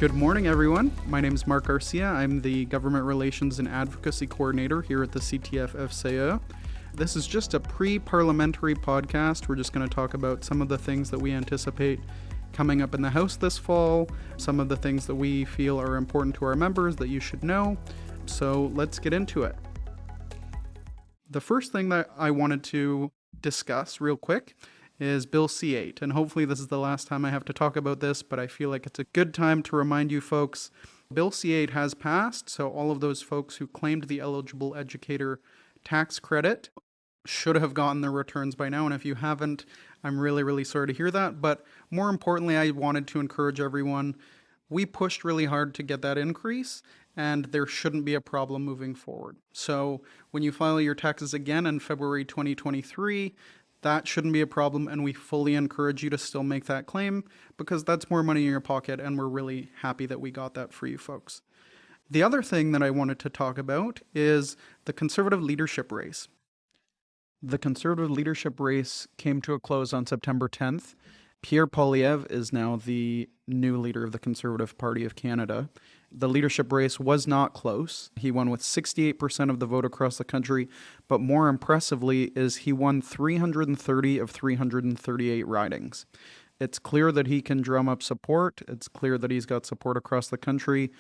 Good morning, everyone. My name is Mark Garcia. I'm the Government Relations and Advocacy Coordinator here at the CTF-FCE. This is just a pre-parliamentary podcast. We're just going to talk about some of the things that we anticipate coming up in the House this fall, some of the things that we feel are important to our members that you should know. So let's get into it. The first thing that I wanted to discuss real quick is Bill C-8, and hopefully this is the last time I have to talk about this, but I feel like it's a good time to remind you folks. Bill C-8 has passed, so all of those folks who claimed the eligible educator tax credit should have gotten their returns by now, and if you haven't, I'm really, really sorry to hear that, but more importantly, I wanted to encourage everyone. We pushed really hard to get that increase, and there shouldn't be a problem moving forward. So when you file your taxes again in February 2023, that shouldn't be a problem, and we fully encourage you to still make that claim because that's more money in your pocket, and we're really happy that we got that for you folks. The other thing that I wanted to talk about is the Conservative leadership race. The Conservative leadership race came to a close on September 10th. Pierre Poilievre is now the new leader of the Conservative Party of Canada. The leadership race was not close. He won with 68% of the vote across the country, but more impressively is he won 330 of 338 ridings. It's clear that he can drum up support. It's clear that he's got support across the country.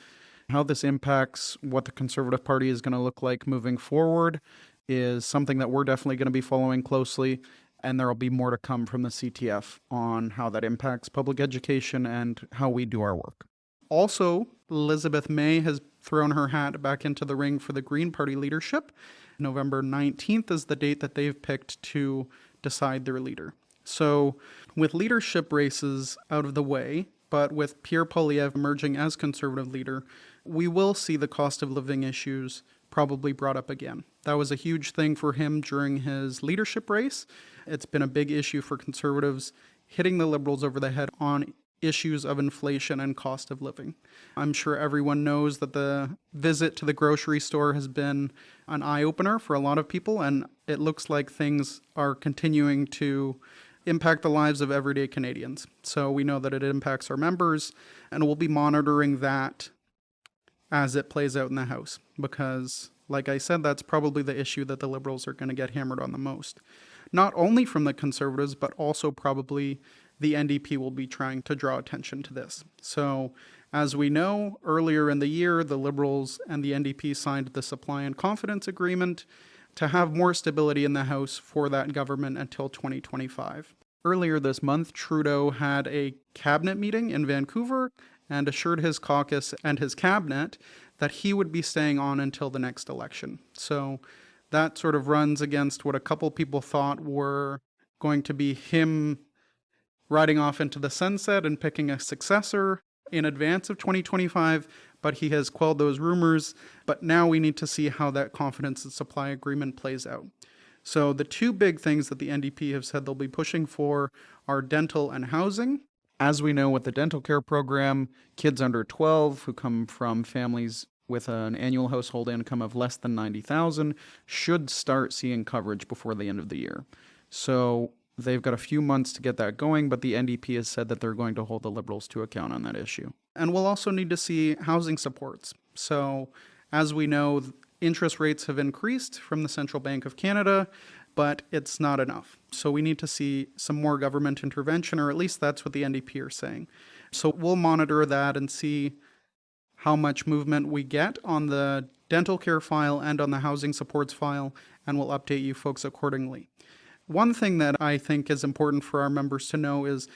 How this impacts what the Conservative Party is going to look like moving forward is something that we're definitely going to be following closely, and there will be more to come from the CTF on how that impacts public education and how we do our work. Also, Elizabeth May has thrown her hat back into the ring for the Green Party leadership. November 19th is the date that they've picked to decide their leader. So with leadership races out of the way, but with Pierre Poilievre emerging as Conservative leader, we will see the cost of living issues probably brought up again. That was a huge thing for him during his leadership race. It's been a big issue for Conservatives, hitting the Liberals over the head on issues of inflation and cost of living. I'm sure everyone knows that the visit to the grocery store has been an eye-opener for a lot of people, and it looks like things are continuing to impact the lives of everyday Canadians. So we know that it impacts our members, and we'll be monitoring that as it plays out in the House, because, like I said, that's probably the issue that the Liberals are going to get hammered on the most. Not only from the Conservatives, but also probably the NDP will be trying to draw attention to this. So, as we know, earlier in the year, the Liberals and the NDP signed the Supply and Confidence Agreement to have more stability in the House for that government until 2025. Earlier this month, Trudeau had a cabinet meeting in Vancouver and assured his caucus and his cabinet that he would be staying on until the next election. So that sort of runs against what a couple people thought were going to be him riding off into the sunset and picking a successor in advance of 2025, but he has quelled those rumors. But now we need to see how that confidence and supply agreement plays out. So the two big things that the NDP have said they'll be pushing for are dental and housing. As we know with the dental care program, kids under 12 who come from families with an annual household income of less than $90,000 should start seeing coverage before the end of the year. So they've got a few months to get that going, but the NDP has said that they're going to hold the Liberals to account on that issue. And we'll also need to see housing supports. So as we know, interest rates have increased from the Central Bank of Canada, but it's not enough. So we need to see some more government intervention, or at least that's what the NDP are saying. So we'll monitor that and see how much movement we get on the dental care file and on the housing supports file, and we'll update you folks accordingly. One thing that I think is important for our members to know is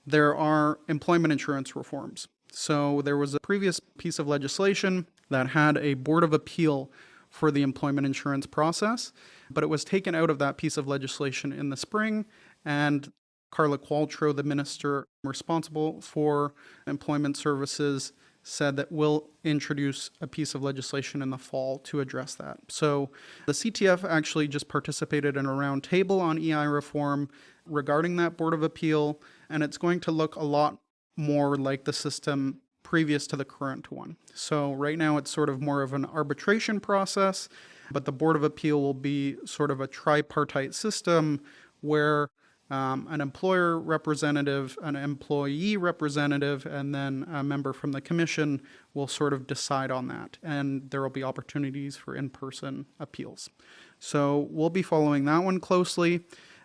there are employment insurance reforms. So there was a previous piece of legislation that had a board of appeal for the employment insurance process, but it was taken out of that piece of legislation in the spring, and Carla Qualtrough, the minister responsible for employment services, said that we'll introduce a piece of legislation in the fall to address that. So the CTF actually just participated in a round table on EI reform regarding that Board of Appeal, and it's going to look a lot more like the system previous to the current one. So right now it's sort of more of an arbitration process, but the Board of Appeal will be sort of a tripartite system where an employer representative, an employee representative, and then a member from the commission will sort of decide on that. And there will be opportunities for in-person appeals. So we'll be following that one closely.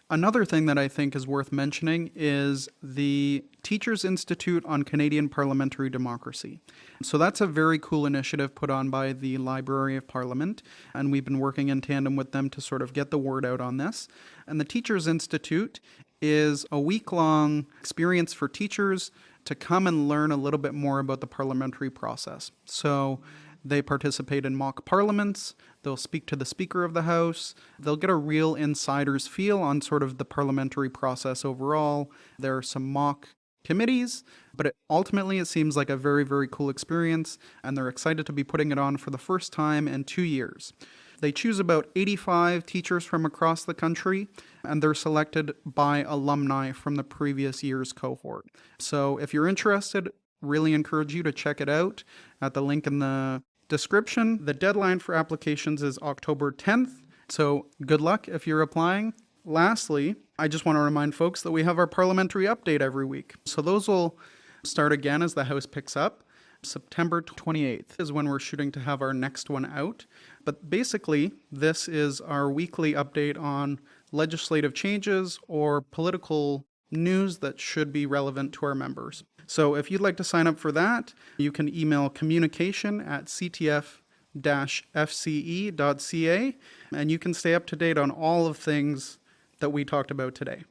Another thing that I think is worth mentioning is the Teachers Institute on Canadian Parliamentary Democracy. So that's a very cool initiative put on by the Library of Parliament, and we've been working in tandem with them to sort of get the word out on this. And the Teachers Institute is a week-long experience for teachers to come and learn a little bit more about the parliamentary process. So they participate in mock parliaments, they'll speak to the Speaker of the House, they'll get a real insider's feel on sort of the parliamentary process overall. There are some mock committees, but ultimately it seems like a very, very cool experience, and they're excited to be putting it on for the first time in 2 years. They choose about 85 teachers from across the country, and they're selected by alumni from the previous year's cohort. So if you're interested, really encourage you to check it out at the link in the description. The deadline for applications is October 10th, so good luck if you're applying. Lastly, I just want to remind folks that we have our parliamentary update every week. So those will start again as the House picks up. September 28th is when we're shooting to have our next one out. But basically, this is our weekly update on legislative changes or political news that should be relevant to our members. So if you'd like to sign up for that, you can email communication@ctf-fce.ca, and you can stay up to date on all of things that we talked about today.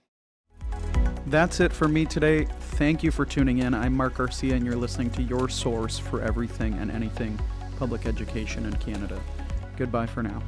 That's it for me today. Thank you for tuning in. I'm Mark Garcia, and you're listening to your source for everything and anything public education in Canada. Goodbye for now.